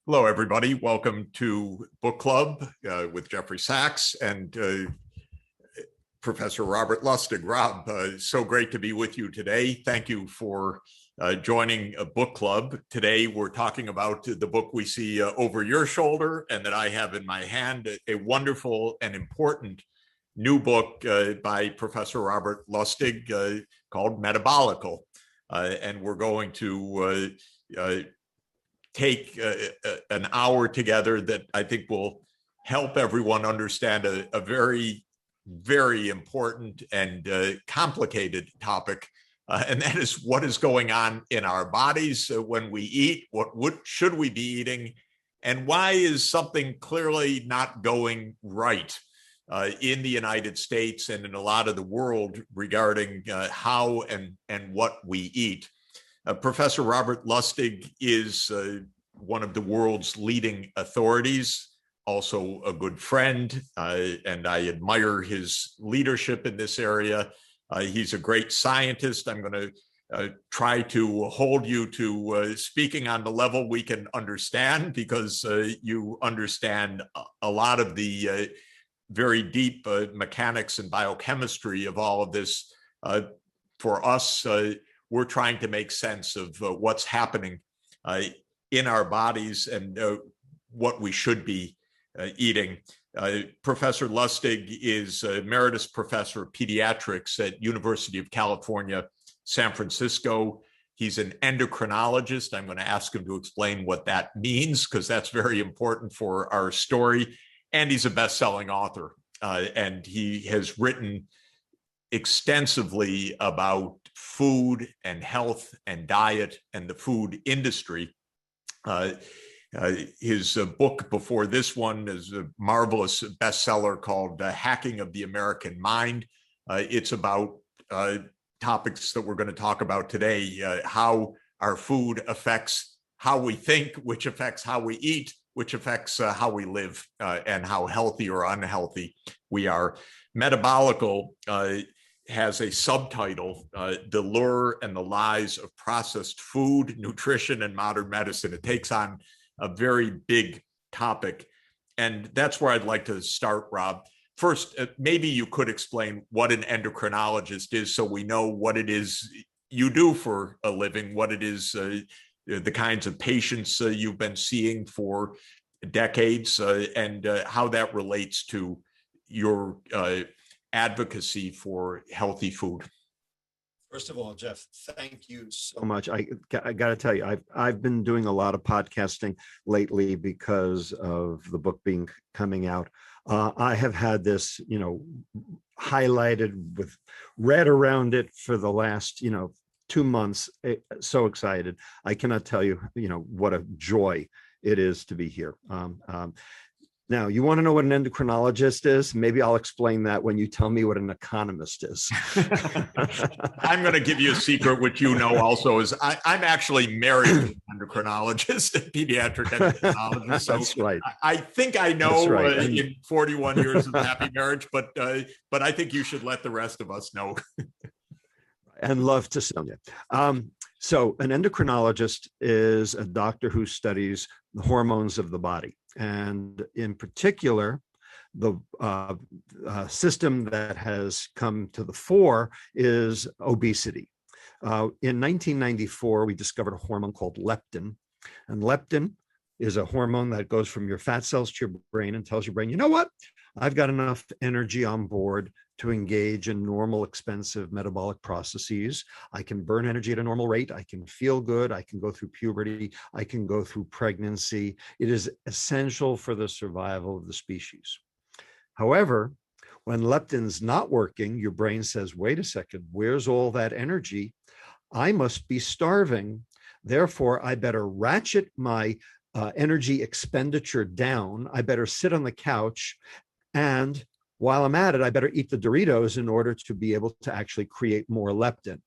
Hello, everybody. Welcome to Book Club with Jeffrey Sachs and Professor Robert Lustig. Rob, so great to be with you today. Thank you for joining a book club. Today, we're talking about the book we see over your shoulder and that I have in my hand, a wonderful and important new book by Professor Robert Lustig called Metabolical. And we're going to take an hour together that I think will help everyone understand a very, very important and complicated topic. And that is what is going on in our bodies when we eat, what should we be eating, and why is something clearly not going right in the United States and in a lot of the world regarding how and what we eat. Professor Robert Lustig is one of the world's leading authorities, also a good friend, and I admire his leadership in this area. He's a great scientist. I'm going to try to hold you to speaking on the level we can understand, because you understand a lot of the very deep mechanics and biochemistry of all of this. For us, we're trying to make sense of what's happening in our bodies and what we should be eating. Professor Lustig is Emeritus Professor of Pediatrics at University of California, San Francisco. He's an endocrinologist. I'm going to ask him to explain what that means, because that's very important for our story. And he's a best-selling author. And he has written extensively about food and health and diet and the food industry. His book before this one is a marvelous bestseller called Hacking of the American Mind. It's about topics that we're going to talk about today, how our food affects how we think, which affects how we eat, which affects how we live, and how healthy or unhealthy we are. Metabolical has a subtitle, The Lure and the Lies of Processed Food, Nutrition, and Modern Medicine. It takes on a very big topic. And that's where I'd like to start, Rob. First, maybe you could explain what an endocrinologist is, so we know what it is you do for a living, what it is, the kinds of patients you've been seeing for decades, and how that relates to your advocacy for healthy food. First of all, Jeff, thank you so much. I got to tell you, I've been doing a lot of podcasting lately because of the book coming out. I have had this, highlighted with red around it for the last, 2 months. So excited. I cannot tell you, what a joy it is to be here. Now, you want to know what an endocrinologist is? Maybe I'll explain that when you tell me what an economist is. I'm going to give you a secret, which also is I'm actually married to an endocrinologist, a pediatric endocrinologist. So that's right. I think I know right. In 41 years of happy marriage, but I think you should let the rest of us know. And love to sell you. So an endocrinologist is a doctor who studies the hormones of the body. And in particular, the system that has come to the fore is obesity. In 1994, we discovered a hormone called leptin. And leptin is a hormone that goes from your fat cells to your brain and tells your brain, you know what? I've got enough energy on board to engage in normal, expensive metabolic processes. I can burn energy at a normal rate. I can feel good. I can go through puberty. I can go through pregnancy. It is essential for the survival of the species. However, when leptin's not working, your brain says, wait a second, where's all that energy? I must be starving. Therefore, I better ratchet my energy expenditure down. I better sit on the couch, and while I'm at it, I better eat the Doritos in order to be able to actually create more leptin.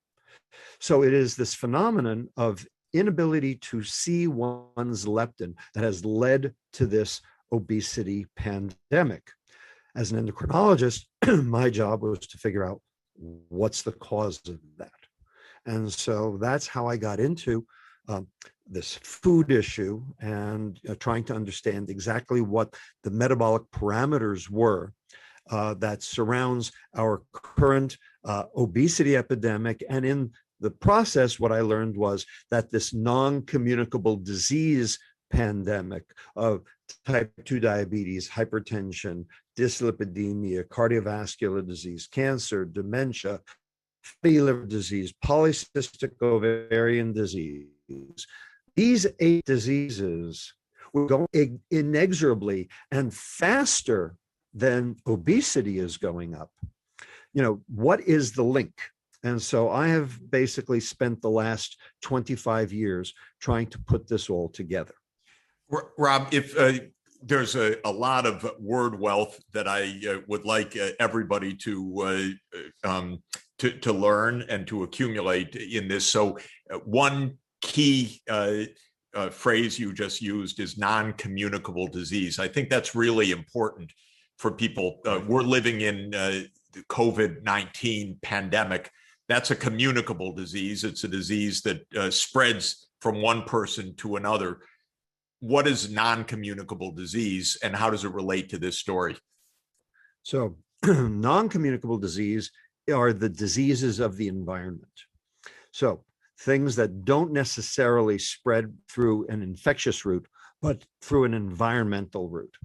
So it is this phenomenon of inability to see one's leptin that has led to this obesity pandemic. As an endocrinologist, my job was to figure out what's the cause of that. And so that's how I got into this food issue and trying to understand exactly what the metabolic parameters were that surrounds our current obesity epidemic. And in the process, what I learned was that this non-communicable disease pandemic of type 2 diabetes, hypertension, dyslipidemia, cardiovascular disease, cancer, dementia, fatty liver disease, polycystic ovarian disease, these 8 diseases will go inexorably and faster than obesity is going up. What is the link? And so I have basically spent the last 25 years trying to put this all together. Rob, if there's a lot of word wealth that I would like everybody to learn and to accumulate in this. So one key phrase you just used is non-communicable disease. I think that's really important for people. We're living in the COVID-19 pandemic. That's a communicable disease. It's a disease that spreads from one person to another. What is non-communicable disease and how does it relate to this story? So non-communicable disease are the diseases of the environment. So things that don't necessarily spread through an infectious route, but through an environmental route.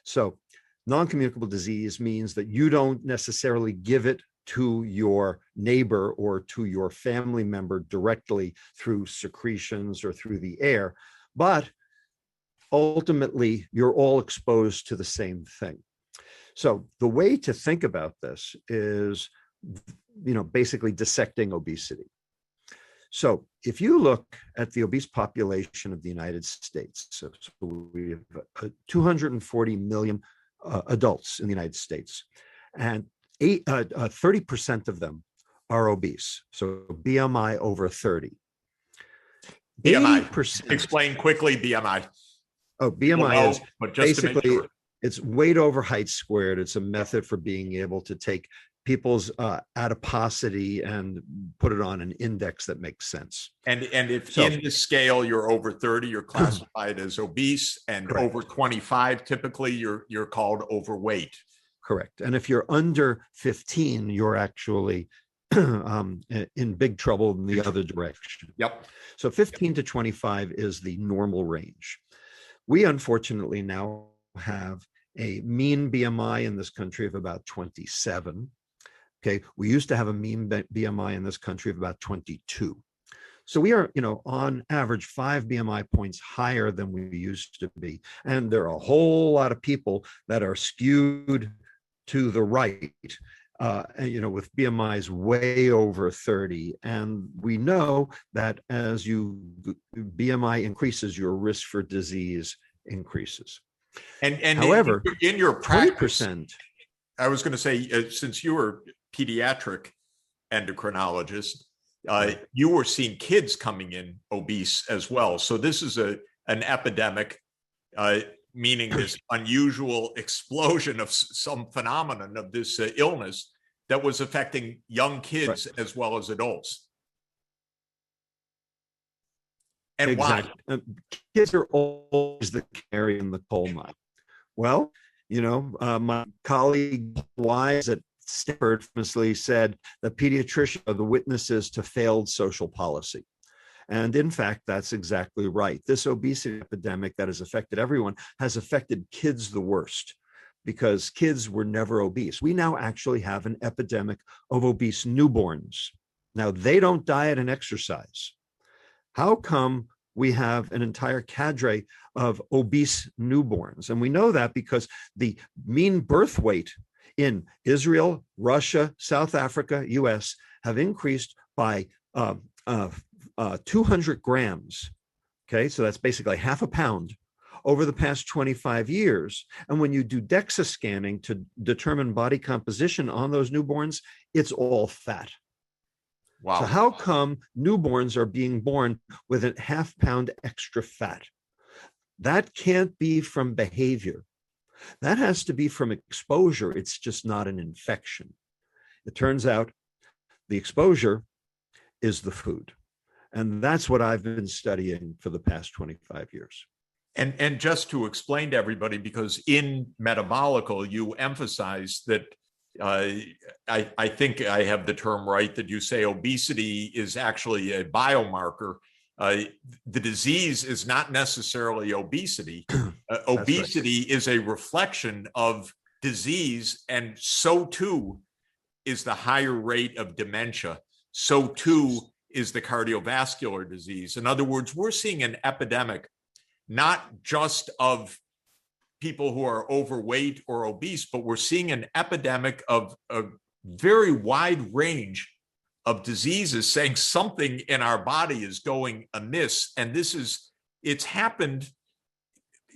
So non-communicable disease means that you don't necessarily give it to your neighbor or to your family member directly through secretions or through the air, but ultimately you're all exposed to the same thing. So the way to think about this is, basically dissecting obesity. So if you look at the obese population of the United States, so we have 240 million adults in the United States, and 30% of them are obese. So BMI over 30. BMI. 80%. Explain quickly BMI. Oh, BMI is basically, it's weight over height squared. It's a method for being able to take people's adiposity and put it on an index that makes sense. And if in the scale you're over 30, you're classified as obese, and correct. Over 25, typically you're called overweight. Correct. And if you're under 15, you're actually in big trouble in the other direction. Yep. So 15 to 25 is the normal range. We unfortunately now have a mean BMI in this country of about 27. Okay, we used to have a mean BMI in this country of about 22. So we are, on average 5 BMI points higher than we used to be. And there are a whole lot of people that are skewed to the right, with BMIs way over 30. And we know that as BMI increases, your risk for disease increases. And however, in your practice, 20%, I was going to say, since you were pediatric endocrinologist, you were seeing kids coming in obese as well. So this is an epidemic, meaning this unusual explosion of some phenomenon of this illness that was affecting young kids right. as well as adults. And exactly. Why? Kids are always the canary in the coal mine. Well, my colleague Wise at Stanford famously said that pediatricians are the witnesses to failed social policy. And in fact, that's exactly right. This obesity epidemic that has affected everyone has affected kids the worst because kids were never obese. We now actually have an epidemic of obese newborns. Now, they don't diet and exercise. How come we have an entire cadre of obese newborns? And we know that because the mean birth weight in Israel, Russia, South Africa, US have increased by 200 grams. Okay, so that's basically half a pound over the past 25 years. And when you do DEXA scanning to determine body composition on those newborns, it's all fat. Wow. So how come newborns are being born with a half pound extra fat? That can't be from behavior. That has to be from exposure. It's just not an infection. It turns out the exposure is the food. And that's what I've been studying for the past 25 years. And just to explain to everybody, because in Metabolical, you emphasize that I think I have the term right, that you say obesity is actually a biomarker. The disease is not necessarily obesity. Obesity is a reflection of disease, and so too is the higher rate of dementia. So too is the cardiovascular disease. In other words, we're seeing an epidemic not just of people who are overweight or obese, but we're seeing an epidemic of a very wide range of diseases, saying something in our body is going amiss. And it's happened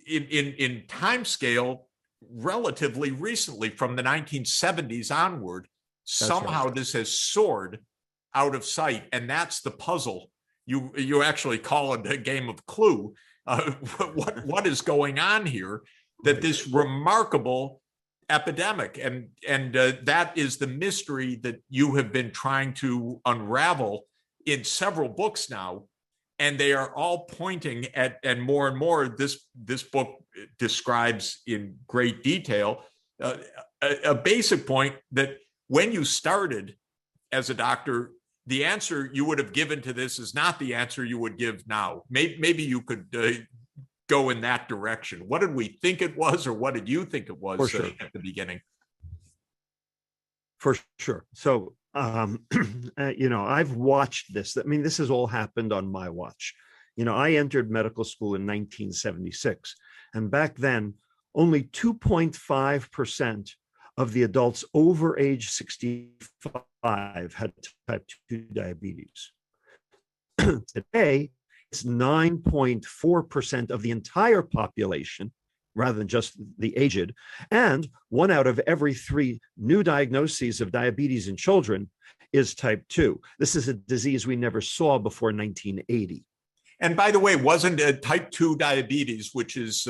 in time scale relatively recently, from the 1970s onward. Somehow this has soared out of sight. And that's the puzzle. You actually call it a game of Clue. What is going on here, that this remarkable epidemic, and that is the mystery that you have been trying to unravel in several books now, and they are all pointing at, and more this book describes in great detail a basic point, that when you started as a doctor, the answer you would have given to this is not the answer you would give now. Maybe you could go in that direction. What did we think it was, or what did you think it was at the beginning? For sure. So, I've watched this. I mean, this has all happened on my watch. I entered medical school in 1976, and back then, only 2.5% of the adults over age 65 had type 2 diabetes. Today, it's 9.4% of the entire population, rather than just the aged, and 1 out of every 3 new diagnoses of diabetes in children is type 2. This is a disease we never saw before 1980. And by the way, wasn't type 2 diabetes, which is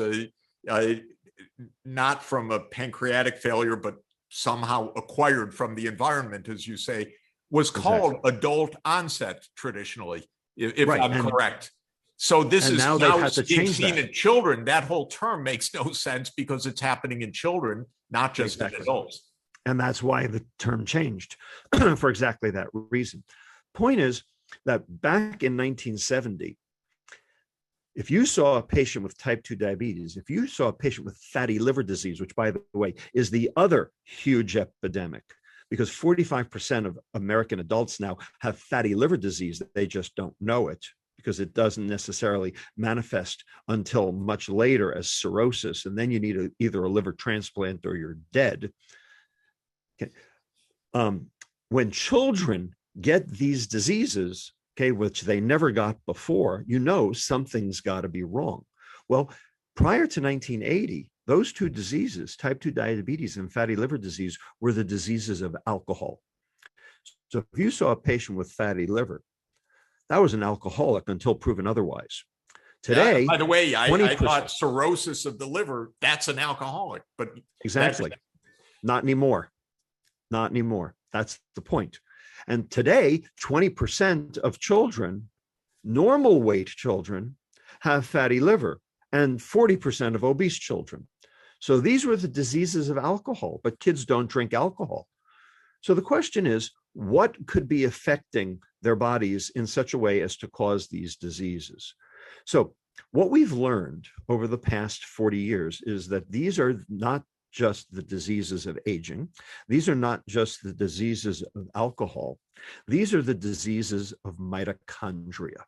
not from a pancreatic failure, but somehow acquired from the environment, as you say, was called adult onset traditionally, if I'm correct. So this is now being seen in children. That whole term makes no sense, because it's happening in children, not just in adults. And that's why the term changed for exactly that reason. Point is that back in 1970, if you saw a patient with type 2 diabetes, if you saw a patient with fatty liver disease, which, by the way, is the other huge epidemic, because 45% of American adults now have fatty liver disease, they just don't know it, because it doesn't necessarily manifest until much later as cirrhosis, and then you need either a liver transplant or you're dead. Okay. When children get these diseases, which they never got before, something's got to be wrong. Well, prior to 1980, those two diseases, type 2 diabetes and fatty liver disease, were the diseases of alcohol. So if you saw a patient with fatty liver, that was an alcoholic until proven otherwise. Today, by the way, I thought cirrhosis of the liver, that's an alcoholic, but exactly. Not anymore. Not anymore. That's the point. And today, 20% of children, normal weight children, have fatty liver, and 40% of obese children. So these were the diseases of alcohol, but kids don't drink alcohol. So the question is, what could be affecting their bodies in such a way as to cause these diseases? So what we've learned over the past 40 years is that these are not just the diseases of aging. These are not just the diseases of alcohol. These are the diseases of mitochondria.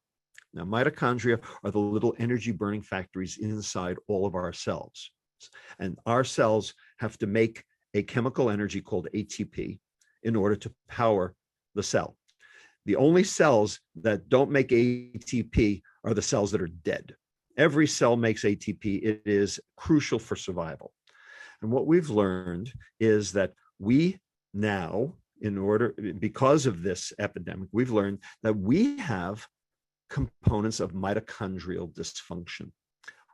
Now, mitochondria are the little energy burning factories inside all of our cells. And our cells have to make a chemical energy called ATP in order to power the cell. The only cells that don't make ATP are the cells that are dead. Every cell makes ATP. It is crucial for survival. And what we've learned is that we now, because of this epidemic, we've learned that we have components of mitochondrial dysfunction.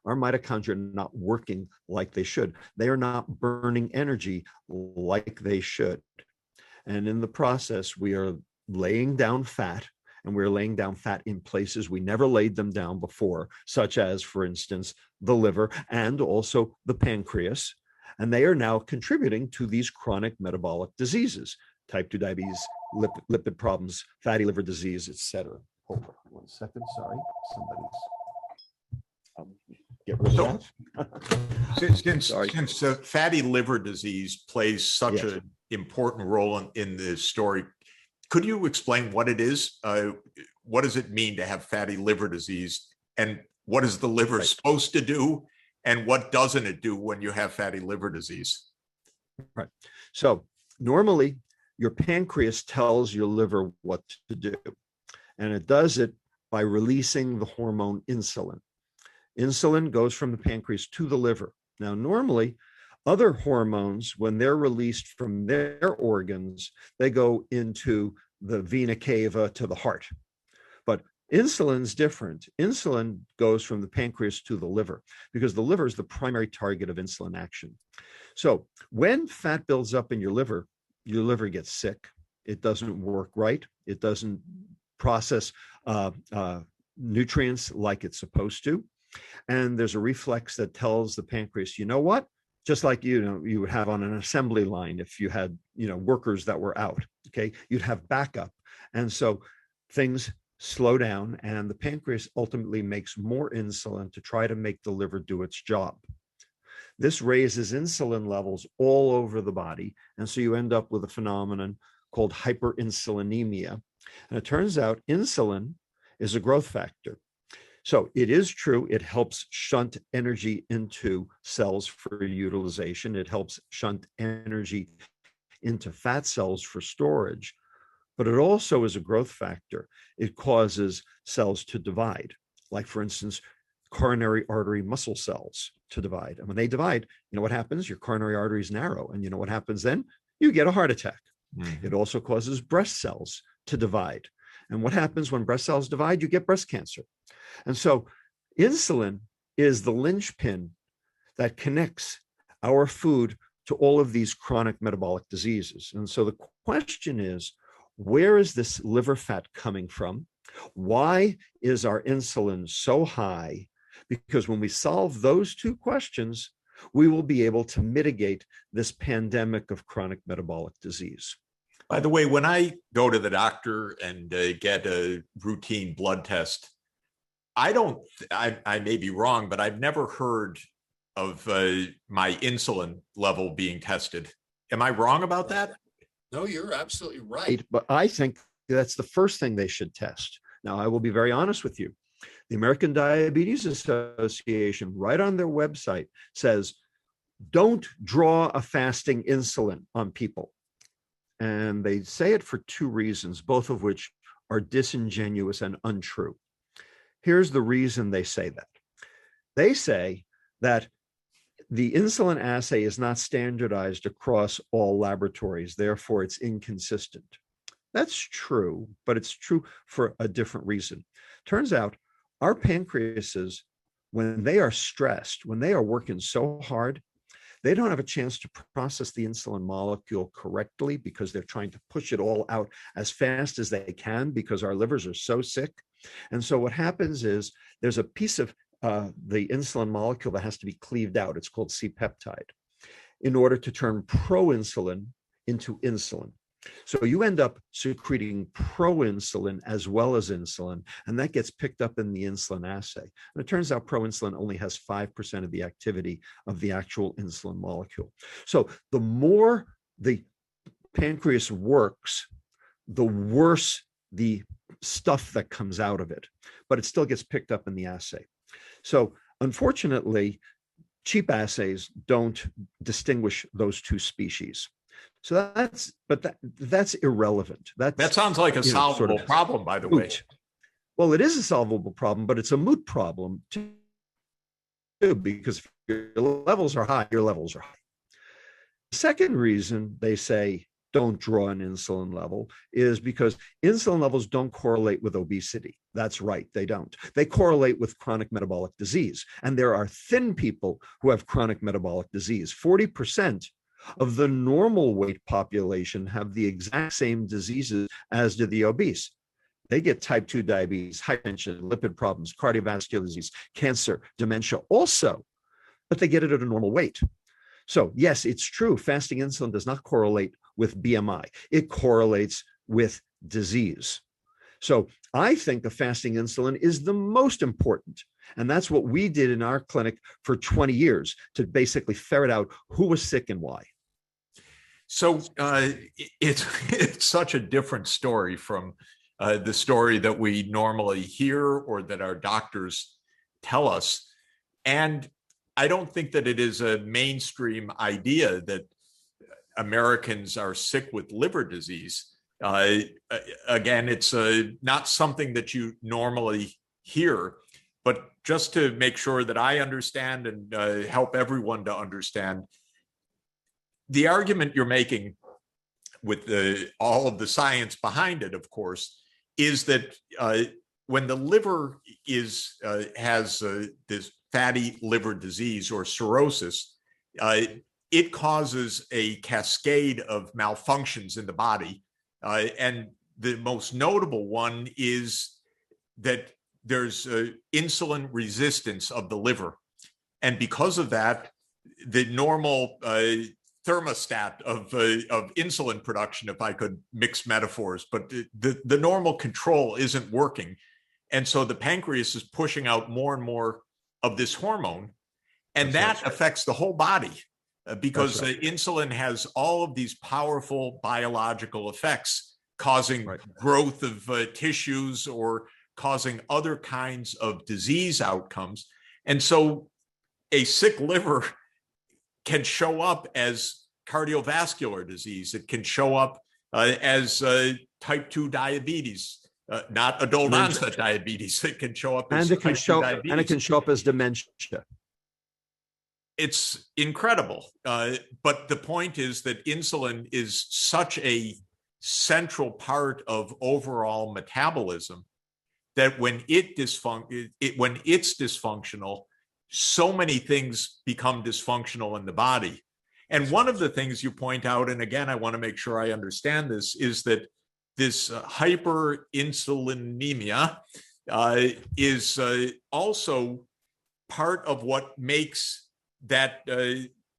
Our mitochondria are not working like they should. They are not burning energy like they should. And in the process, we are laying down fat and we're laying down fat in places we never laid them down before, such as, for instance, the liver and also the pancreas. And they are now contributing to these chronic metabolic diseases, type 2 diabetes, lipid problems, fatty liver disease, etc. Hold on 1 second. Sorry, somebody's get rid of that. Since fatty liver disease plays such Yes. an important role in this story, could you explain what it is? What does it mean to have fatty liver disease? And what is the liver supposed to do? And what doesn't it do when you have fatty liver disease? Right. So normally your pancreas tells your liver what to do, and it does it by releasing the hormone insulin. Insulin goes from the pancreas to the liver. Now, normally other hormones, when they're released from their organs, they go into the vena cava to the heart. But insulin's different. Insulin goes from the pancreas to the liver because the liver is the primary target of insulin action. So when fat builds up in your liver gets sick. It doesn't work right. It doesn't process nutrients like it's supposed to. And there's a reflex that tells the pancreas, you know what? Just like, you would have on an assembly line if you had, workers that were out, okay? You'd have backup. And so things slow down, and the pancreas ultimately makes more insulin to try to make the liver do its job. This raises insulin levels all over the body. And so you end up with a phenomenon called hyperinsulinemia. And it turns out insulin is a growth factor. So it is true, it helps shunt energy into cells for utilization. It helps shunt energy into fat cells for storage. But it also is a growth factor. It causes cells to divide. Like, for instance, coronary artery muscle cells to divide. And when they divide, you know what happens? Your coronary arteries narrow. And you know what happens then? You get a heart attack. Mm-hmm. It also causes breast cells to divide. And what happens when breast cells divide? You get breast cancer. And so insulin is the linchpin that connects our food to all of these chronic metabolic diseases. And so the question is, where is this liver fat coming from? Why is our insulin so high? Because when we solve those two questions, we will be able to mitigate this pandemic of chronic metabolic disease. By the way, when I go to the doctor and get a routine blood test, I may be wrong, but I've never heard of my insulin level being tested. Am I wrong about that? No, you're absolutely right. But I think that's the first thing they should test. Now, I will be very honest with you. The American Diabetes Association, right on their website, says, don't draw a fasting insulin on people. And they say it for two reasons, both of which are disingenuous and untrue. Here's the reason they say that. They say that the insulin assay is not standardized across all laboratories, therefore it's inconsistent. That's true, but it's true for a different reason. Turns out our pancreases, when they are stressed, when they are working so hard, they don't have a chance to process the insulin molecule correctly because they're trying to push it all out as fast as they can because our livers are so sick. And so what happens is there's a piece of the insulin molecule that has to be cleaved out. It's called C-peptide in order to turn proinsulin into insulin. So you end up secreting proinsulin as well as insulin, and that gets picked up in the insulin assay. And it turns out proinsulin only has 5% of the activity of the actual insulin molecule. So the more the pancreas works, the worse the stuff that comes out of it, but it still gets picked up in the assay. So unfortunately, cheap assays don't distinguish those two species. So that's irrelevant. That sounds like a solvable problem, by the way. Well, it is a solvable problem, but it's a moot problem too, because if your levels are high, your levels are high. The second reason they say don't draw an insulin level is because insulin levels don't correlate with obesity. That's right, they don't. They correlate with chronic metabolic disease. And there are thin people who have chronic metabolic disease. 40% of the normal weight population have the exact same diseases as do the obese. They get type 2 diabetes, hypertension, lipid problems, cardiovascular disease, cancer, dementia also, but they get it at a normal weight. So yes, it's true. Fasting insulin does not correlate with BMI. It correlates with disease. So I think the fasting insulin is the most important. And that's what we did in our clinic for 20 years to basically ferret out who was sick and why. So it's such a different story from the story that we normally hear or that our doctors tell us. And I don't think that it is a mainstream idea that Americans are sick with liver disease. Again, it's not something that you normally hear, but just to make sure that I understand and help everyone to understand, the argument you're making with all of the science behind it, of course, is that when the liver has this fatty liver disease or cirrhosis, it causes a cascade of malfunctions in the body. And the most notable one is that there's insulin resistance of the liver. And because of that, the normal thermostat of insulin production, if I could mix metaphors, but the normal control isn't working. And so the pancreas is pushing out more and more of this hormone, and that affects the whole body because insulin has all of these powerful biological effects, causing growth of tissues or causing other kinds of disease outcomes. And so a sick liver can show up as cardiovascular disease. It can show up as type 2 diabetes. Not adult onset diabetes. It can show up as and it can show up as dementia. It's incredible. But the point is that insulin is such a central part of overall metabolism that when it's dysfunctional, so many things become dysfunctional in the body. And one of the things you point out, and again, I want to make sure I understand this, is that this hyperinsulinemia is also part of what makes that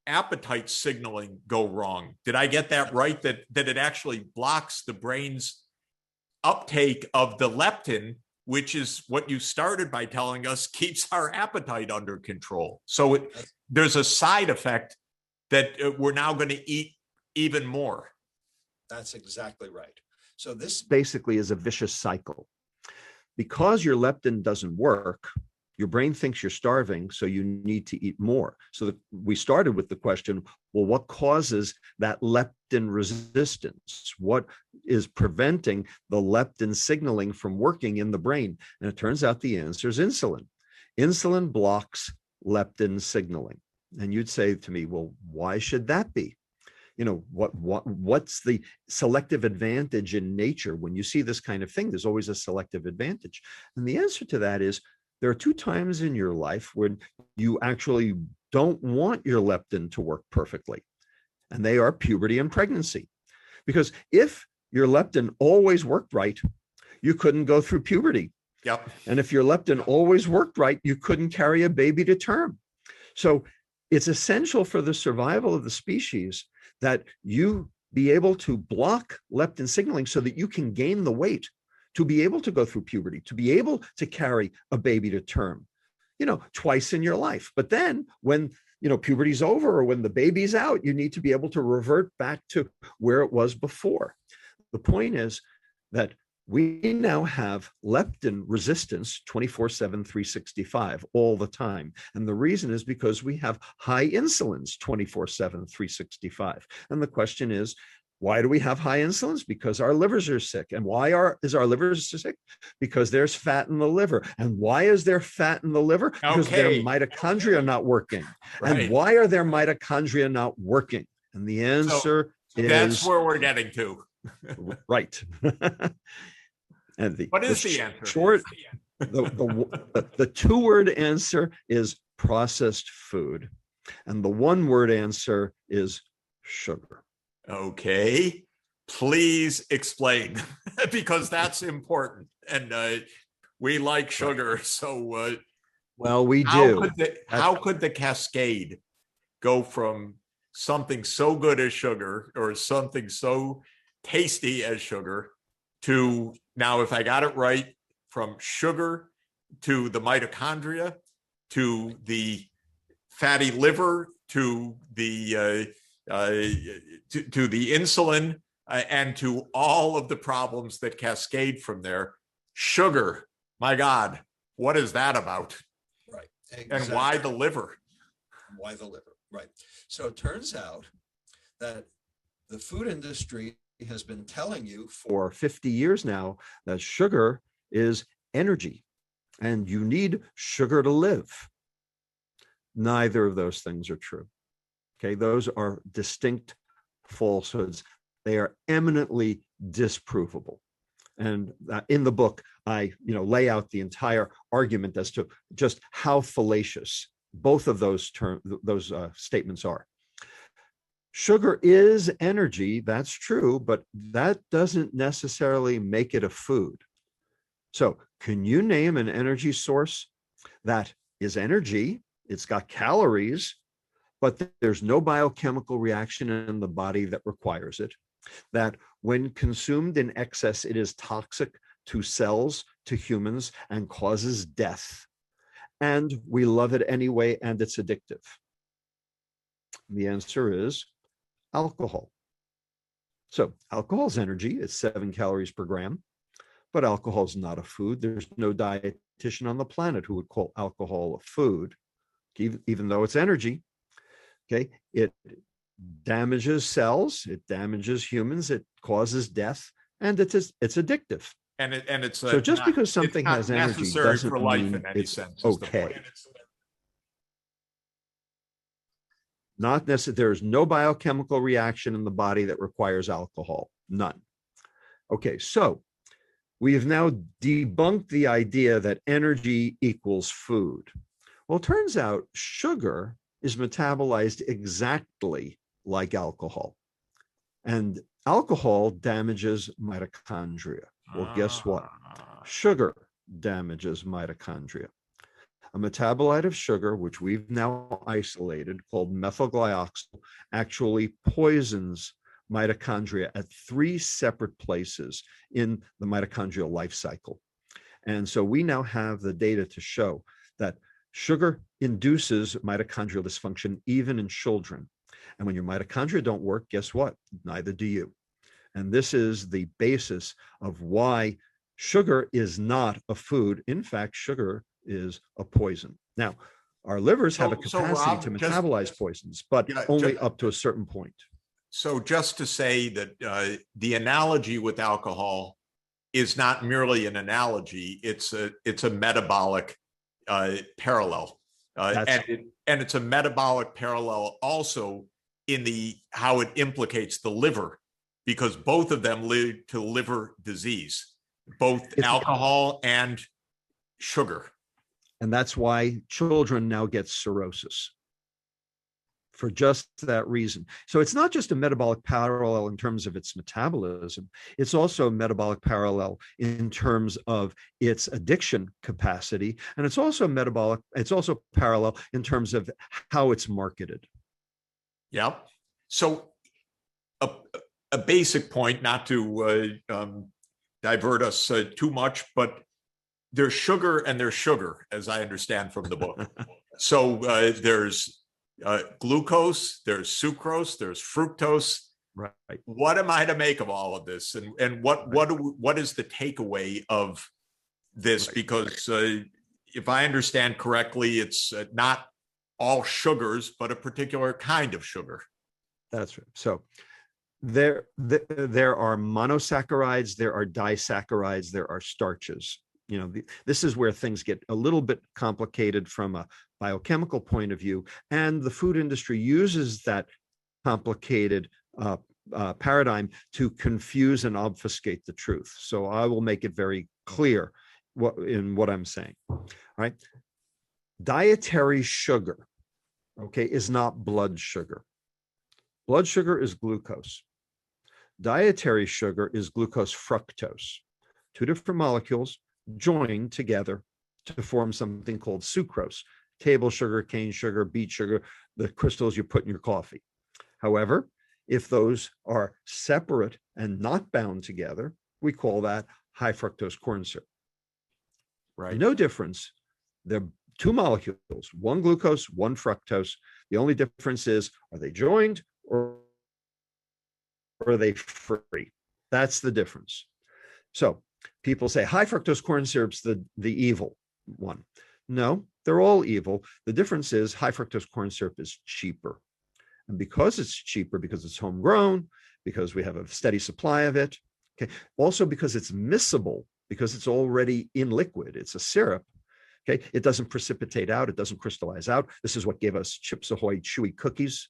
appetite signaling go wrong. Did I get that right? That it actually blocks the brain's uptake of the leptin, which is what you started by telling us keeps our appetite under control. So there's a side effect that we're now going to eat even more. That's exactly right. So this basically is a vicious cycle. Because your leptin doesn't work, your brain thinks you're starving, so you need to eat more. So we started with the question, well, what causes that leptin resistance? What is preventing the leptin signaling from working in the brain? And it turns out the answer is insulin. Insulin blocks leptin signaling. And you'd say to me, well, why should that be? You know, what's the selective advantage in nature? When you see this kind of thing, there's always a selective advantage. And the answer to that is there are two times in your life when you actually don't want your leptin to work perfectly. And they are puberty and pregnancy. Because if your leptin always worked right, you couldn't go through puberty. Yep. And if your leptin always worked right, you couldn't carry a baby to term. So it's essential for the survival of the species that you be able to block leptin signaling so that you can gain the weight to be able to go through puberty, to be able to carry a baby to term, you know, twice in your life. But then when, you know, puberty's over or when the baby's out, you need to be able to revert back to where it was before. The point is that we now have leptin resistance 24/7, 365 all the time. And the reason is because we have high insulins 24/7, 365. And the question is, why do we have high insulins? Because our livers are sick. And why is our livers sick? Because there's fat in the liver. And why is there fat in the liver? Because their mitochondria are not working. Right. And why are their mitochondria not working? And the answer is... That's where we're getting to. Right. And what is the answer? The two-word answer is processed food. And the one-word answer is sugar. Okay. please explain, because that's important. And we like sugar. So well, we do. How could the cascade go from something so good as sugar or something so tasty as sugar to now, if I got it right, from sugar to the mitochondria to the fatty liver to the to the insulin and to all of the problems that cascade from there. Sugar, my God, what is that about? Right. Exactly. And why the liver? Why the liver? Right. So it turns out that the food industry has been telling you for 50 years now that sugar is energy and you need sugar to live. Neither of those things are true. Okay, those are distinct falsehoods. They are eminently disprovable. And in the book, I lay out the entire argument as to just how fallacious both of those statements are. Sugar is energy, that's true, but that doesn't necessarily make it a food. So can you name an energy source that is energy? It's got calories, but there's no biochemical reaction in the body that requires it. That when consumed in excess, it is toxic to cells, to humans, and causes death. And we love it anyway, and it's addictive. The answer is alcohol. So alcohol is energy. It's 7 calories per gram, but alcohol is not a food. There's no dietitian on the planet who would call alcohol a food, even though it's energy. Okay, it damages cells, it damages humans, it causes death, and it's addictive. And it's so just not, because something has energy doesn't for life mean in any it's sense, okay. Not necessarily. There is no biochemical reaction in the body that requires alcohol. None. Okay, so we have now debunked the idea that energy equals food. Well, it turns out sugar is metabolized exactly like alcohol. And alcohol damages mitochondria. Well, guess what? Sugar damages mitochondria. A metabolite of sugar, which we've now isolated, called methylglyoxal, actually poisons mitochondria at 3 separate places in the mitochondrial life cycle. And so we now have the data to show that sugar induces mitochondrial dysfunction even in children. And when your mitochondria don't work, guess what? Neither do you. And this is the basis of why sugar is not a food. In fact, sugar is a poison. Now, our livers have a capacity to metabolize poisons, but only up to a certain point. So just to say that the analogy with alcohol is not merely an analogy, it's a metabolic parallel. And it's a metabolic parallel also in how it implicates the liver, because both of them lead to liver disease, both alcohol and sugar. And that's why children now get cirrhosis, for just that reason. So it's not just a metabolic parallel in terms of its metabolism, it's also a metabolic parallel in terms of its addiction capacity. And it's also parallel in terms of how it's marketed. Yeah. So a basic point, not to divert us too much, but there's sugar and there's sugar, as I understand from the book. So there's glucose, there's sucrose, there's fructose. Right. What am I to make of all of this? And what is the takeaway of this? Right. Because if I understand correctly, it's not all sugars, but a particular kind of sugar. That's right. So there are monosaccharides, there are disaccharides, there are starches. This is where things get a little bit complicated from a biochemical point of view, and the food industry uses that complicated paradigm to confuse and obfuscate the truth. So I will make it very clear what I'm saying. All right, dietary sugar, okay, is not blood sugar. Blood sugar is glucose. Dietary sugar is glucose fructose, two different molecules joined together to form something called sucrose, table sugar, cane sugar, beet sugar, the crystals you put in your coffee. However, if those are separate and not bound together, we call that high fructose corn syrup. Right. No difference. They're two molecules, one glucose, one fructose. The only difference is, are they joined or are they free? That's the difference. So people say high fructose corn syrup's the evil one. No, they're all evil. The difference is high fructose corn syrup is cheaper. And because it's cheaper, because it's homegrown, because we have a steady supply of it, okay, also because it's miscible, because it's already in liquid, it's a syrup, okay, it doesn't precipitate out, it doesn't crystallize out. This is what gave us Chips Ahoy chewy cookies.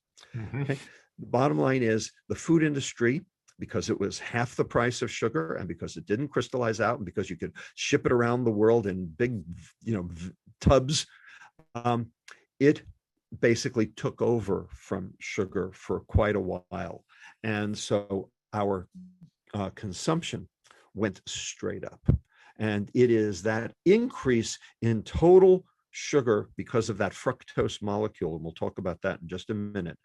Okay. The bottom line is the food industry, because it was half the price of sugar and because it didn't crystallize out and because you could ship it around the world in big, tubs, it basically took over from sugar for quite a while. And so our consumption went straight up. And it is that increase in total sugar because of that fructose molecule, and we'll talk about that in just a minute,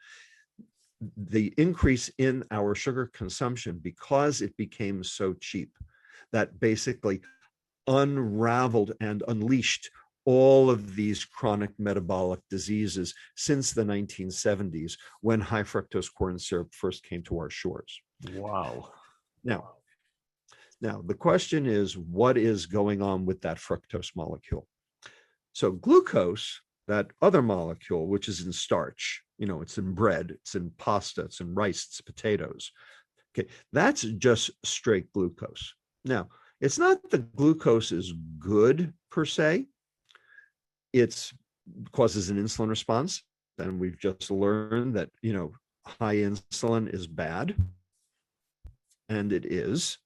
the increase in our sugar consumption because it became so cheap, that basically unraveled and unleashed all of these chronic metabolic diseases since the 1970s, when high fructose corn syrup first came to our shores. Wow. Now, the question is, what is going on with that fructose molecule? So glucose, that other molecule, which is in starch, it's in bread, it's in pasta, it's in rice, it's potatoes. Okay, that's just straight glucose. Now, it's not that glucose is good per se. It causes an insulin response. And we've just learned that, high insulin is bad. And it is.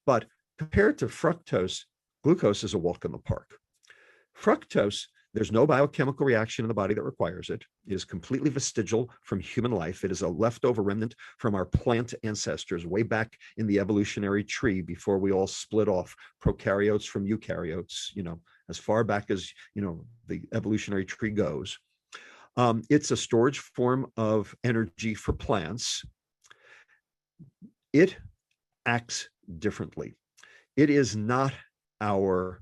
But compared to fructose, glucose is a walk in the park. Fructose, there's no biochemical reaction in the body that requires it. It is completely vestigial from human life. It is a leftover remnant from our plant ancestors way back in the evolutionary tree before we all split off, prokaryotes from eukaryotes, as far back as, the evolutionary tree goes. It's a storage form of energy for plants. It acts differently. It is not our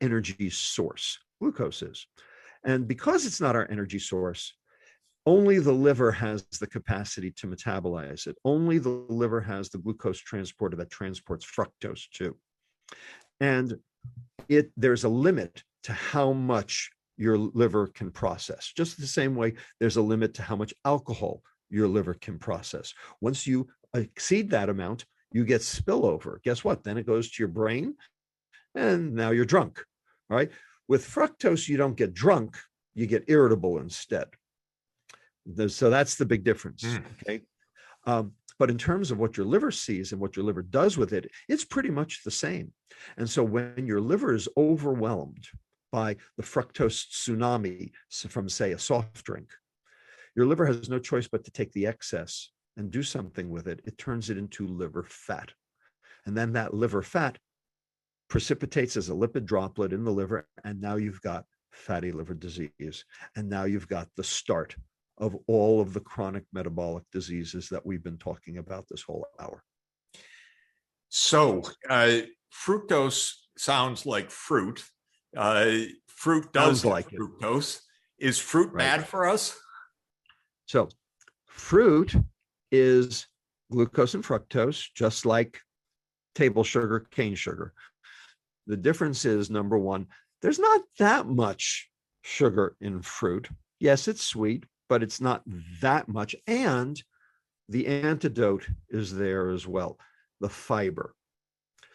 energy source. Glucose is. And because it's not our energy source, only the liver has the capacity to metabolize it. Only the liver has the glucose transporter that transports fructose too. And there's a limit to how much your liver can process. Just the same way there's a limit to how much alcohol your liver can process. Once you exceed that amount, you get spillover. Guess what? Then it goes to your brain, and now you're drunk. All right. With fructose, you don't get drunk, you get irritable instead. So that's the big difference. Okay. But in terms of what your liver sees and what your liver does with it, it's pretty much the same. And so when your liver is overwhelmed by the fructose tsunami from, say, a soft drink, your liver has no choice but to take the excess and do something with it. It turns it into liver fat. And then that liver fat precipitates as a lipid droplet in the liver. And now you've got fatty liver disease. And now you've got the start of all of the chronic metabolic diseases that we've been talking about this whole hour. So fructose sounds like fruit. Fruit does like fructose. Is fruit bad for us? So fruit is glucose and fructose, just like table sugar, cane sugar. The difference is, number one, there's not that much sugar in fruit. Yes, it's sweet, but it's not that much. And the antidote is there as well, the fiber.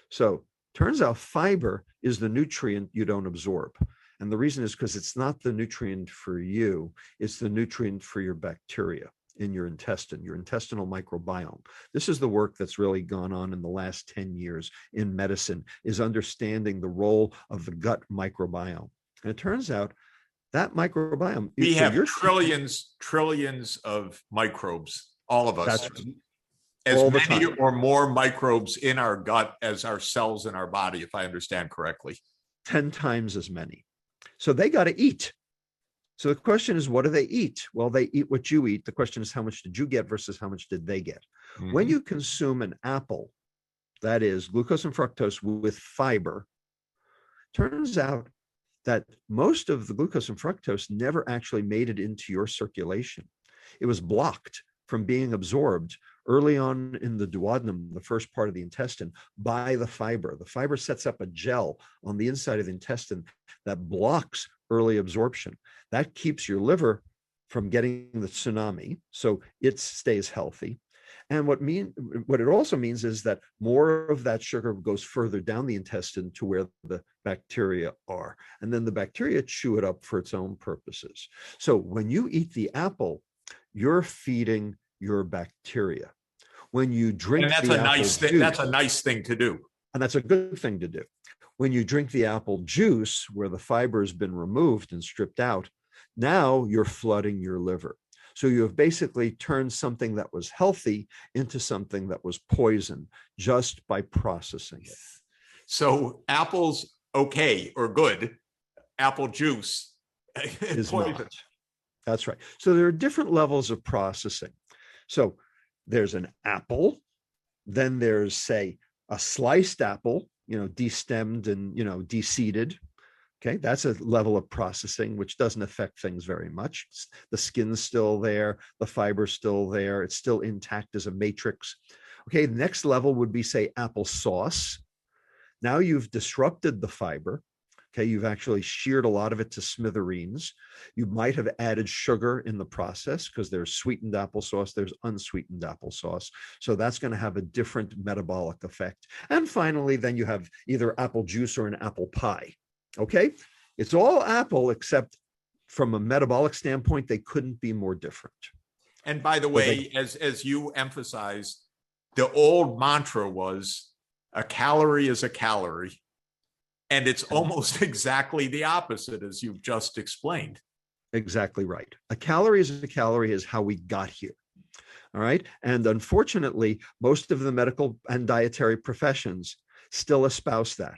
So turns out fiber is the nutrient you don't absorb. And the reason is because it's not the nutrient for you, it's the nutrient for your bacteria in your intestine, your intestinal microbiome. This is the work that's really gone on in the last 10 years in medicine, is understanding the role of the gut microbiome. And it turns out that microbiome, we have trillions of microbes, all of us. as all the many time. or more microbes in our gut as our cells in our body, if I understand correctly. 10 times as many. So they got to eat. So the question is, what do they eat? Well, they eat what you eat. The question is, how much did you get versus how much did they get? Mhm. When you consume an apple, that is glucose and fructose with fiber, turns out that most of the glucose and fructose never actually made it into your circulation. It was blocked from being absorbed early on in the duodenum, the first part of the intestine, by the fiber. The fiber sets up a gel on the inside of the intestine that blocks early absorption. That keeps your liver from getting the tsunami, so it stays healthy. And what it also means is that more of that sugar goes further down the intestine to where the bacteria are. And then the bacteria chew it up for its own purposes. So when you eat the apple, you're feeding your bacteria. When you drink And that's the a apple nice thing. juice, That's a nice thing to do. and that's a good thing to do. When you drink the apple juice, where the fiber has been removed and stripped out, now you're flooding your liver. So you have basically turned something that was healthy into something that was poison just by processing it. So apples, okay or good. Apple juice Is poison. not. That's right. So there are different levels of processing. So there's an apple, then there's, say, a sliced apple, destemmed and, de-seeded. Okay, that's a level of processing which doesn't affect things very much. The skin's still there, the fiber's still there, it's still intact as a matrix. Okay, the next level would be, say, applesauce. Now you've disrupted the fiber. Okay, you've actually sheared a lot of it to smithereens. You might have added sugar in the process because there's sweetened applesauce, there's unsweetened applesauce. So that's going to have a different metabolic effect. And finally, then you have either apple juice or an apple pie. Okay, it's all apple, except from a metabolic standpoint, they couldn't be more different. And by the way, as you emphasized, the old mantra was a calorie is a calorie. And it's almost exactly the opposite, as you've just explained. Exactly right. A calorie is how we got here. All right. And unfortunately, most of the medical and dietary professions still espouse that.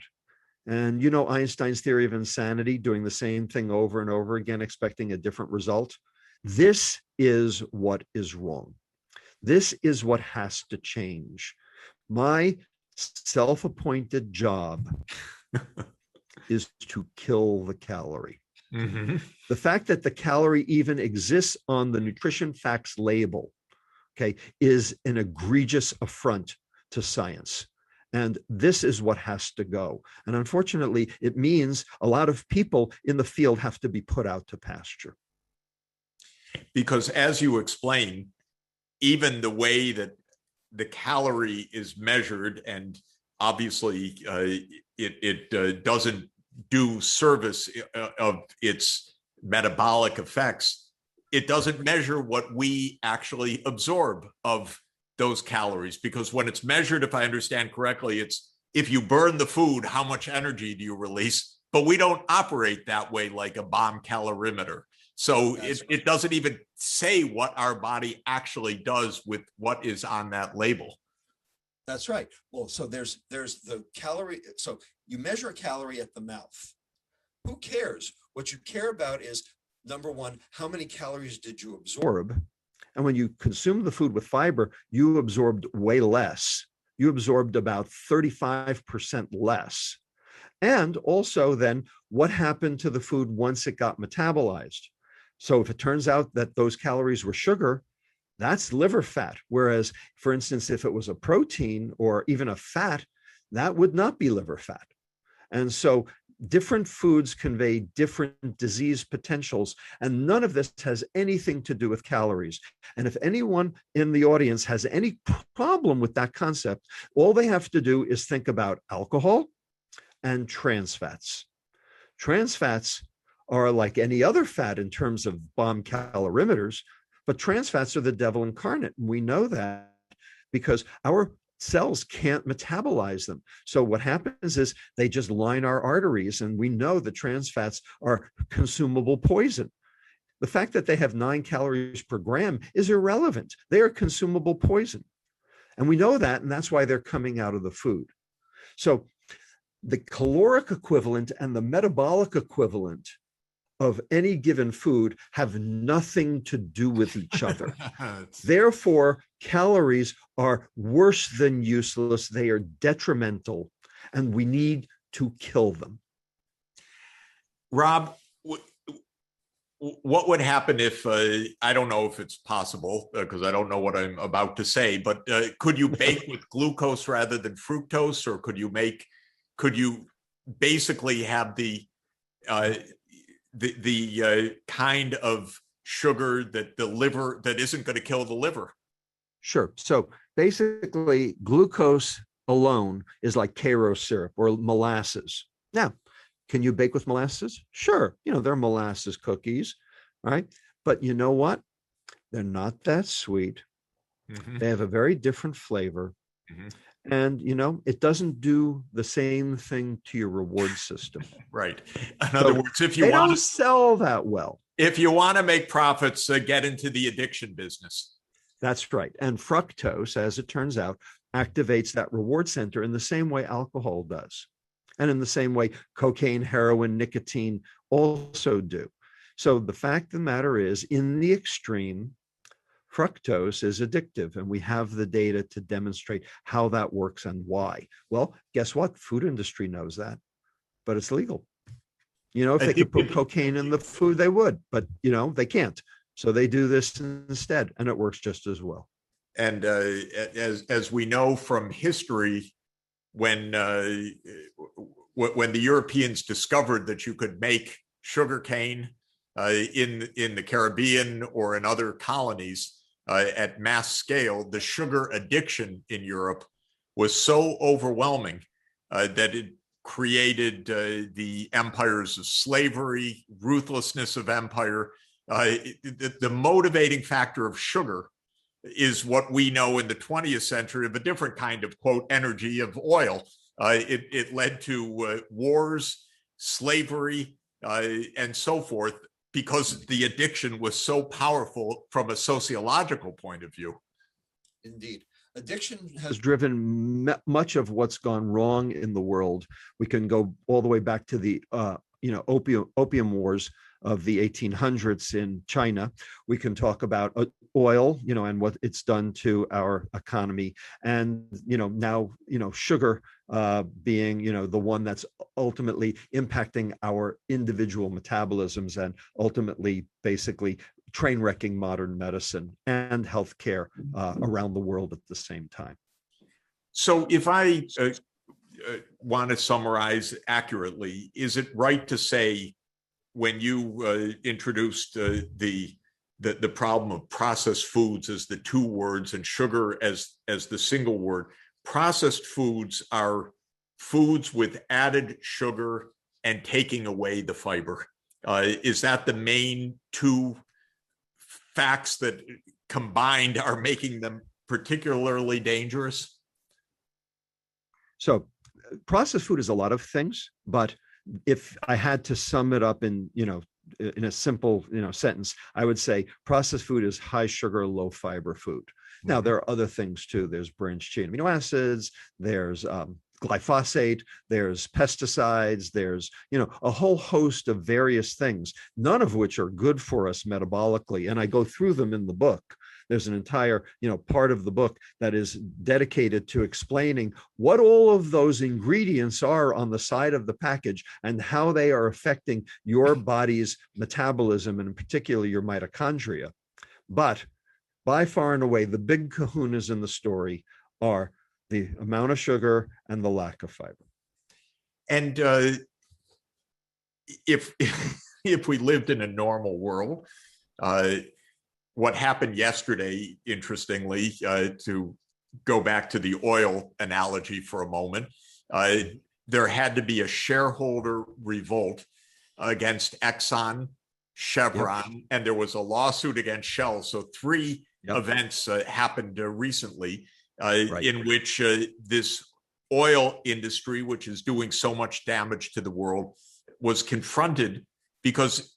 And Einstein's theory of insanity, doing the same thing over and over again, expecting a different result. This is what is wrong. This is what has to change. My self-appointed job is to kill the calorie. Mm-hmm. The fact that the calorie even exists on the nutrition facts label, okay, is an egregious affront to science. And this is what has to go. And unfortunately, it means a lot of people in the field have to be put out to pasture. Because as you explained, even the way that the calorie is measured, and obviously it doesn't do service of its metabolic effects, it doesn't measure what we actually absorb of those calories, because when it's measured, if I understand correctly, it's if you burn the food, how much energy do you release? But we don't operate that way like a bomb calorimeter. So it doesn't even say what our body actually does with what is on that label. That's right. Well, so there's the calorie. So you measure a calorie at the mouth. Who cares? What you care about is, number one, how many calories did you absorb? And when you consume the food with fiber, you absorbed way less. You absorbed about 35% less. And also then, what happened to the food once it got metabolized? So if it turns out that those calories were sugar, that's liver fat. Whereas, for instance, if it was a protein or even a fat, that would not be liver fat. And so different foods convey different disease potentials, and none of this has anything to do with calories. And if anyone in the audience has any problem with that concept, all they have to do is think about alcohol and trans fats. Trans fats are like any other fat in terms of bomb calorimeters, but trans fats are the devil incarnate. And we know that because our cells can't metabolize them. So what happens is they just line our arteries, and we know that trans fats are consumable poison. The fact that they have 9 calories per gram is irrelevant. They are consumable poison. And we know that, and that's why they're coming out of the food. So the caloric equivalent and the metabolic equivalent of any given food have nothing to do with each other. Therefore, calories are worse than useless. They are detrimental, and we need to kill them. Rob, what would happen if, I don't know if it's possible because I don't know what I'm about to say, but could you bake with glucose rather than fructose, or could you basically have the kind of sugar that the liver, that isn't going to kill the liver? Sure. So basically, glucose alone is like Karo syrup or molasses. Now, can you bake with molasses? Sure. They're molasses cookies, right? But you know what? They're not that sweet. Mm-hmm. They have a very different flavor. Mm-hmm. And, it doesn't do the same thing to your reward system. Right. In other words, if you they want don't sell that well. If you want to make profits, get into the addiction business. That's right. And fructose, as it turns out, activates that reward center in the same way alcohol does. And in the same way, cocaine, heroin, nicotine also do. So the fact of the matter is, in the extreme, fructose is addictive, and we have the data to demonstrate how that works and why. Well, guess what? Food industry knows that, but it's legal. If they could put cocaine in the food, they would, but they can't. So they do this instead, and it works just as well. And as we know from history, when the Europeans discovered that you could make sugarcane in the Caribbean or in other colonies at mass scale, the sugar addiction in Europe was so overwhelming that it created the empires of slavery, ruthlessness of empire. The motivating factor of sugar is what we know in the 20th century of a different kind of, quote, energy of oil. It led to wars, slavery, and so forth, because the addiction was so powerful from a sociological point of view. Indeed. Addiction has driven much of what's gone wrong in the world. We can go all the way back to the opium wars of the 1800s in China. We can talk about oil, and what it's done to our economy, and now sugar being the one that's ultimately impacting our individual metabolisms and ultimately basically train wrecking modern medicine and healthcare around the world at the same time. So if I want to summarize accurately, is it right to say, when you introduced the problem of processed foods as the two words and sugar as the single word, processed foods are foods with added sugar and taking away the fiber? Is that the main two facts that combined are making them particularly dangerous? So processed food is a lot of things, but if I had to sum it up in a simple sentence, I would say processed food is high sugar, low fiber food. Now, there are other things too. There's branched chain amino acids, there's glyphosate, there's pesticides, there's a whole host of various things, none of which are good for us metabolically. And I go through them in the book. There's an entire part of the book that is dedicated to explaining what all of those ingredients are on the side of the package and how they are affecting your body's metabolism, and in particular your mitochondria. But by far and away, the big kahunas in the story are the amount of sugar and the lack of fiber. And if we lived in a normal world, what happened yesterday, interestingly, to go back to the oil analogy for a moment, there had to be a shareholder revolt against Exxon, Chevron, and there was a lawsuit against Shell. So three events happened recently in which this oil industry, which is doing so much damage to the world, was confronted, because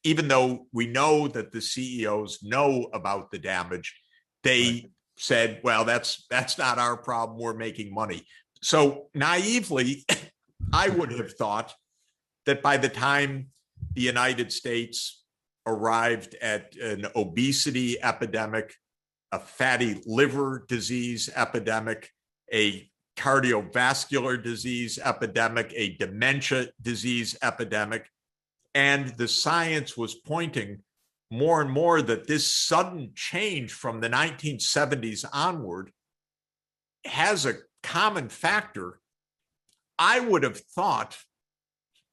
even though we know that the CEOs know about the damage, they said, well, that's not our problem. We're making money. So naively, I would have thought that by the time the United States arrived at an obesity epidemic, a fatty liver disease epidemic, a cardiovascular disease epidemic, a dementia disease epidemic, and the science was pointing more and more that this sudden change from the 1970s onward has a common factor. I would have thought,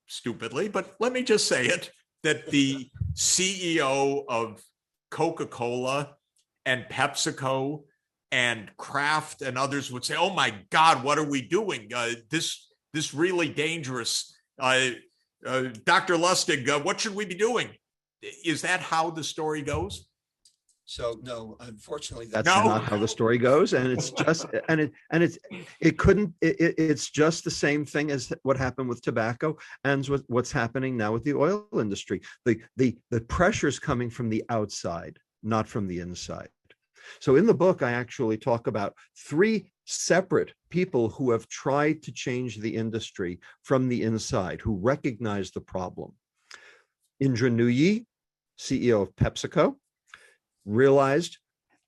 stupidly, but let me just say it, that the CEO of Coca-Cola and PepsiCo and Kraft and others would say, oh my God, what are we doing? This really dangerous. Dr. Lustig, what should we be doing? Is that how the story goes? So no, unfortunately, That's not how the story goes, and it's just it's just the same thing as what happened with tobacco and what's happening now with the oil industry. The pressure's coming from the outside, not from the inside. So in the book, I actually talk about 3 separate people who have tried to change the industry from the inside, who recognize the problem. Indra Nooyi, CEO of PepsiCo, realized,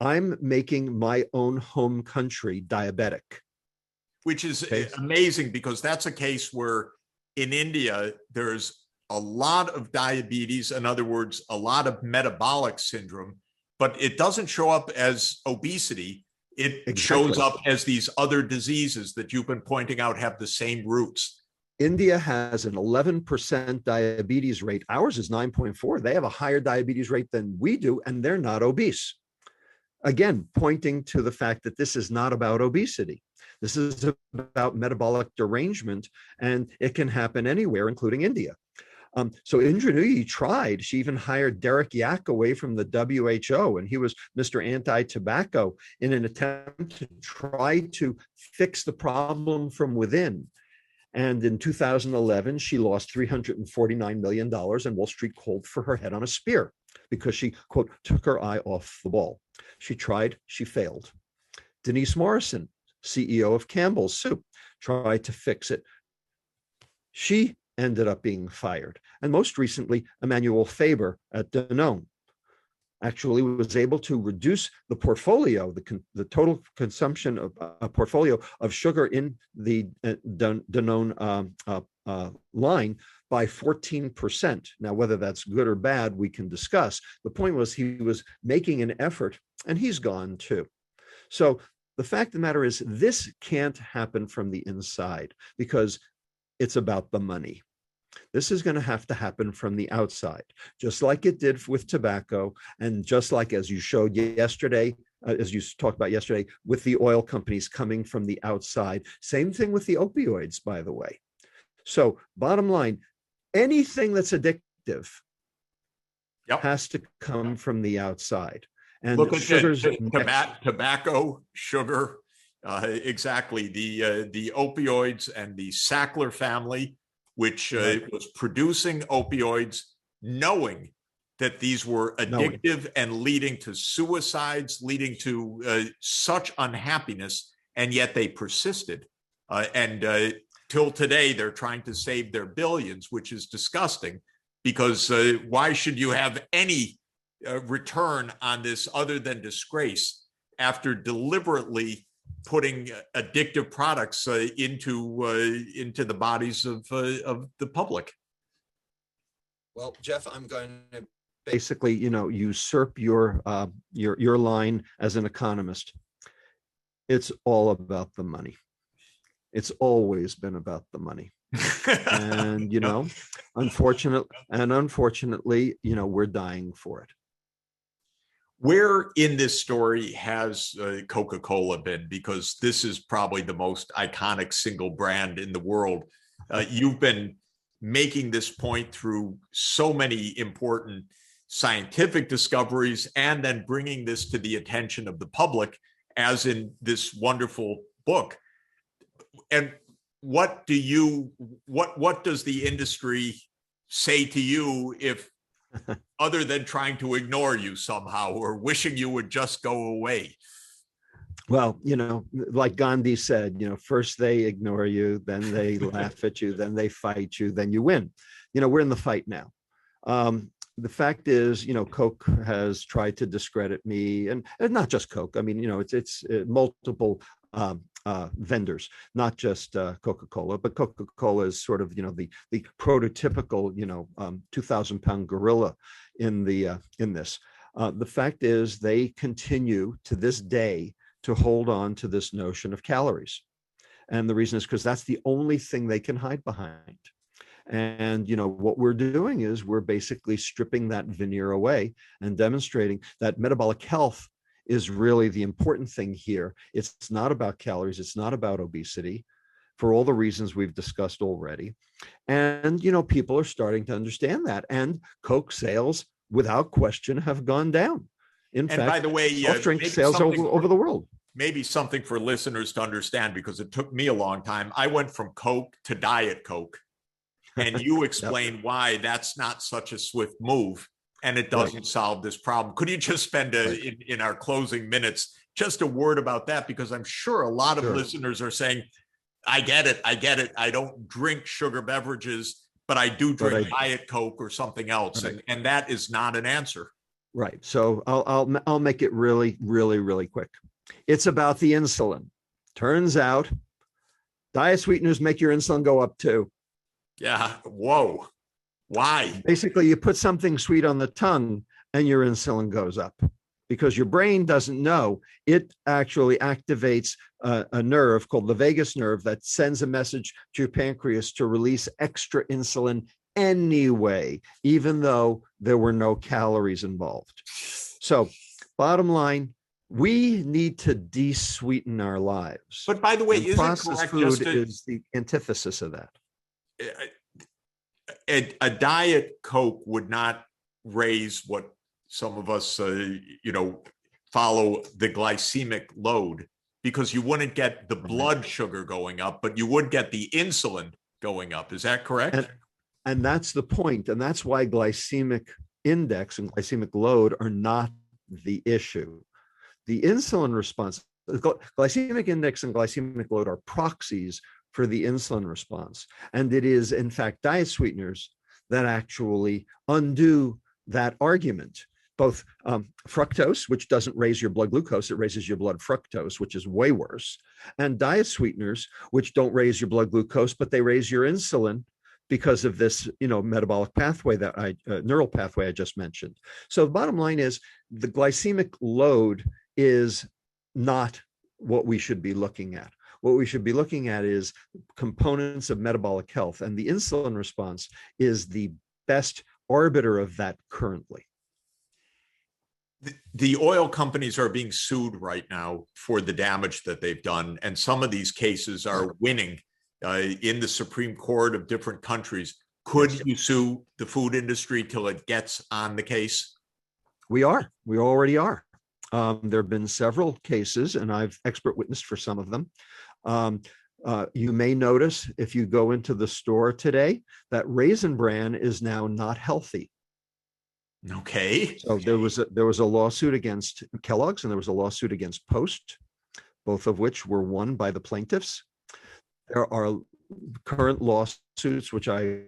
I'm making my own home country diabetic. Which is amazing, because that's a case where in India, there's a lot of diabetes, in other words, a lot of metabolic syndrome, but it doesn't show up as obesity. It shows up as these other diseases that you've been pointing out have the same roots. India has an 11% diabetes rate. Ours is 9.4. They have a higher diabetes rate than we do, and they're not obese. Again, pointing to the fact that this is not about obesity. This is about metabolic derangement, and it can happen anywhere, including India. So Indra Nooyi tried. She even hired Derek Yak away from the WHO, and he was Mr. Anti-Tobacco, in an attempt to try to fix the problem from within. And in 2011, she lost $349 million, and Wall Street called for her head on a spear because she, quote, took her eye off the ball. She tried, she failed. Denise Morrison, CEO of Campbell's Soup, tried to fix it. She ended up being fired. And most recently, Emmanuel Faber at Danone actually was able to reduce the portfolio, the total consumption of a portfolio of sugar in the Danone line by 14%. Now, whether that's good or bad, we can discuss. The point was he was making an effort, and he's gone too. So the fact of the matter is, this can't happen from the inside because it's about the money. This is going to have to happen from the outside, just like it did with tobacco, and just like, as you showed yesterday, as you talked about yesterday, with the oil companies coming from the outside. Same thing with the opioids, by the way. So bottom line, anything that's addictive has to come from the outside. And look at sugar's tobacco, sugar, exactly. The opioids and the Sackler family, which was producing opioids, knowing that these were addictive and leading to suicides, leading to such unhappiness, and yet they persisted. And till today, they're trying to save their billions, which is disgusting, because why should you have any return on this other than disgrace after deliberately putting addictive products into the bodies of the public? Well, Jeff, I'm going to basically, usurp your line as an economist. It's all about the money. It's always been about the money. And unfortunately, we're dying for it. Where in this story has Coca-Cola been? Because this is probably the most iconic single brand in the world. You've been making this point through so many important scientific discoveries, and then bringing this to the attention of the public, as in this wonderful book. And what does the industry say to you, if other than trying to ignore you somehow, or wishing you would just go away? Well, like Gandhi said, first they ignore you, then they laugh at you, then they fight you, then you win. We're in the fight now. The fact is, Coke has tried to discredit me, and not just Coke. I mean, it's multiple vendors, not just Coca-Cola, but Coca-Cola is sort of, the prototypical, 2,000-pound gorilla in this. The fact is, they continue to this day to hold on to this notion of calories. And the reason is because that's the only thing they can hide behind. And what we're doing is we're basically stripping that veneer away and demonstrating that metabolic health is really the important thing here. It's not about calories. It's not about obesity, for all the reasons we've discussed already. And people are starting to understand that. And Coke sales, without question, have gone down. In fact, by the way, soft drink sales over the world. Maybe something for listeners to understand, because it took me a long time. I went from Coke to Diet Coke, and you explained why that's not such a swift move, and it doesn't solve this problem. Could you just spend in our closing minutes just a word about that? Because I'm sure a lot of listeners are saying, I get it. I don't drink sugar beverages, but I do drink Diet Coke or something else. And that is not an answer. Right. So I'll make it really, really, really quick. It's about the insulin. Turns out diet sweeteners make your insulin go up too. Yeah. Whoa. Why? Basically, you put something sweet on the tongue and your insulin goes up, because your brain doesn't know. It actually activates a nerve called the vagus nerve that sends a message to your pancreas to release extra insulin anyway, even though there were no calories involved. So bottom line, we need to de-sweeten our lives. But by the way, is processed food is the antithesis of that. A Diet Coke would not raise what some of us, follow the glycemic load, because you wouldn't get the blood sugar going up, but you would get the insulin going up. Is that correct? And that's the point. And that's why glycemic index and glycemic load are not the issue. The insulin response, glycemic index and glycemic load are proxies for the insulin response. And it is, in fact, diet sweeteners that actually undo that argument. Both fructose, which doesn't raise your blood glucose, it raises your blood fructose, which is way worse, and diet sweeteners, which don't raise your blood glucose, but they raise your insulin because of this, metabolic pathway neural pathway I just mentioned. So the bottom line is the glycemic load is not what we should be looking at. What we should be looking at is components of metabolic health, and the insulin response is the best arbiter of that currently. The oil companies are being sued right now for the damage that they've done, and some of these cases are winning in the Supreme Court of different countries. Could you sue the food industry till it gets on the case? We already are. There have been several cases, and I've expert witnessed for some of them. You may notice if you go into the store today that Raisin Bran is now not healthy. Okay. So there was a lawsuit against Kellogg's, and there was a lawsuit against Post, both of which were won by the plaintiffs. There are current lawsuits, which I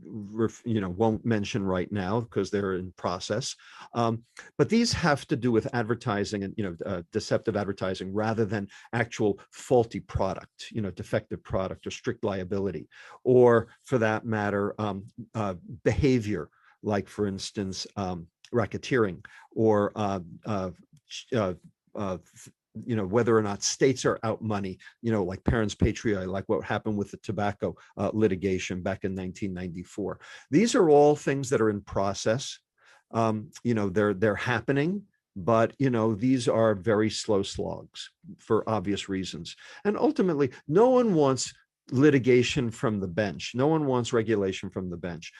won't mention right now because they're in process. But these have to do with advertising and deceptive advertising rather than actual faulty product, defective product or strict liability, or for that matter, behavior. Like, for instance, racketeering, or whether or not states are out money, like parents patriae, like what happened with the tobacco litigation back in 1994. These are all things that are in process. They're happening, but these are very slow slogs for obvious reasons. And ultimately, no one wants litigation from the bench. No one wants regulation from the bench.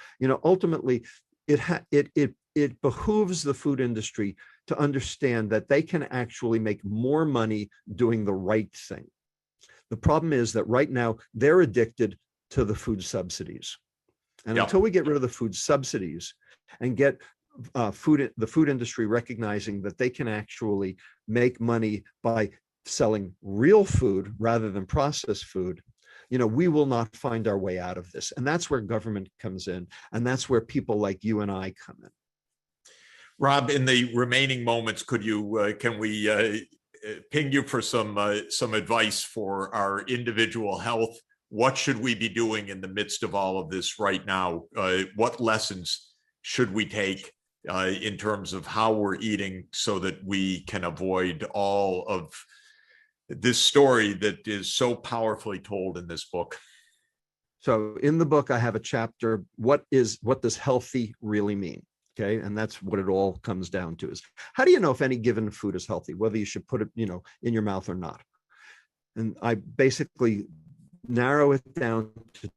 Ultimately, it behooves the food industry to understand that they can actually make more money doing the right thing. The problem is that right now they're addicted to the food subsidies. And until we get rid of the food subsidies and get the food industry recognizing that they can actually make money by selling real food rather than processed food, we will not find our way out of this. And that's where government comes in. And that's where people like you and I come in. Rob, in the remaining moments, can we ping you for some advice for our individual health? What should we be doing in the midst of all of this right now? What lessons should we take in terms of how we're eating so that we can avoid all of this story that is so powerfully told in this book? So in the book, I have a chapter, what does healthy really mean? Okay. And that's what it all comes down to, is how do you know if any given food is healthy, whether you should put it, in your mouth or not? And I basically narrow it down to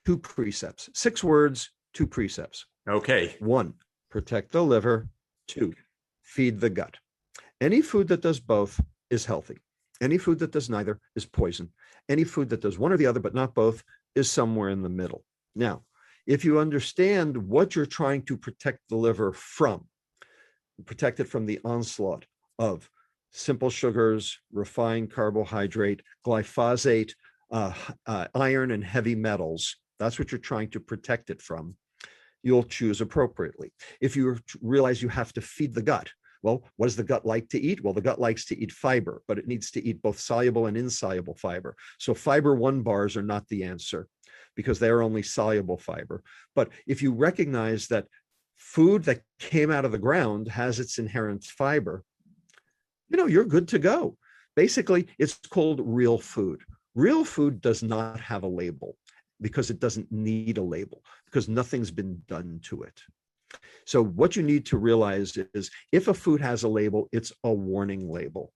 2 precepts, 6 words, 2 precepts. Okay. 1, protect the liver. 2, feed the gut. Any food that does both is healthy. Any food that does neither is poison. Any food that does one or the other, but not both, is somewhere in the middle. Now, if you understand what you're trying to protect the liver from, protect it from the onslaught of simple sugars, refined carbohydrate, glyphosate, iron, and heavy metals, that's what you're trying to protect it from, you'll choose appropriately. If you realize you have to feed the gut, well, what does the gut like to eat? Well, the gut likes to eat fiber, but it needs to eat both soluble and insoluble fiber. So fiber 1 bars are not the answer, because they're only soluble fiber. But if you recognize that food that came out of the ground has its inherent fiber, you're good to go. Basically, it's called real food. Real food does not have a label because it doesn't need a label, because nothing's been done to it. So what you need to realize is, if a food has a label, it's a warning label.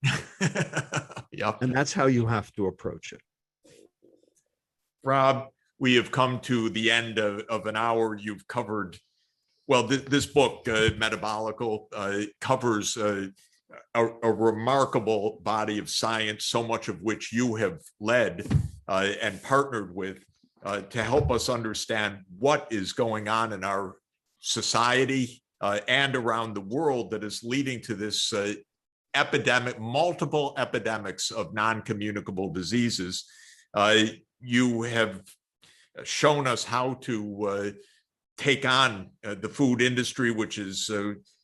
Yep. And that's how you have to approach it. Rob, we have come to the end of an hour. You've covered, well, this book, Metabolical, covers a remarkable body of science, so much of which you have led and partnered with to help us understand what is going on in our society and around the world that is leading to this multiple epidemics of non-communicable diseases. You have shown us how to take on the food industry, which is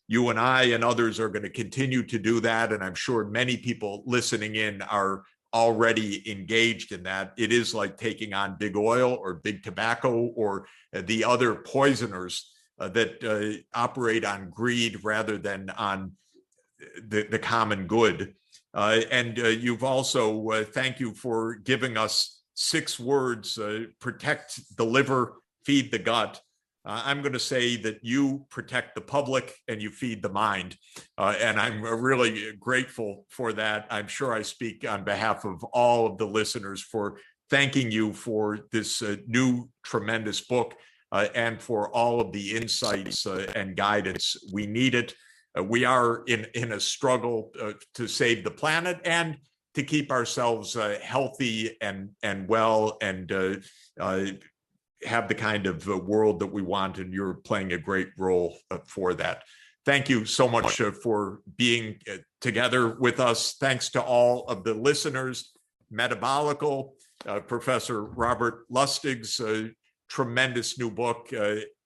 you and I and others are going to continue to do that. And I'm sure many people listening in are already engaged in that. It is like taking on big oil or big tobacco or the other poisoners that operate on greed rather than on the common good. And you've also, thank you for giving us 6 words, protect the liver, feed the gut. I'm going to say that you protect the public and you feed the mind. And I'm really grateful for that. I'm sure I speak on behalf of all of the listeners for thanking you for this new tremendous book and for all of the insights and guidance. We need it. We are in a struggle to save the planet and to keep ourselves healthy and well and have the kind of world that we want, and you're playing a great role for that. Thank you so much for being together with us. Thanks to all of the listeners. Metabolical, Professor Robert Lustig's tremendous new book.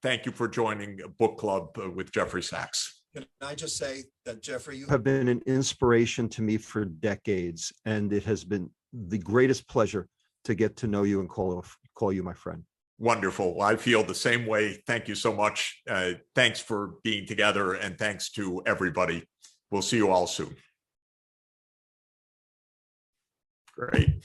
Thank you for joining Book Club with Jeffrey Sachs. Can I just say that, Jeffrey, you have been an inspiration to me for decades, and it has been the greatest pleasure to get to know you and call you my friend. Wonderful. I feel the same way. Thank you so much. Thanks for being together, and thanks to everybody. We'll see you all soon. Great.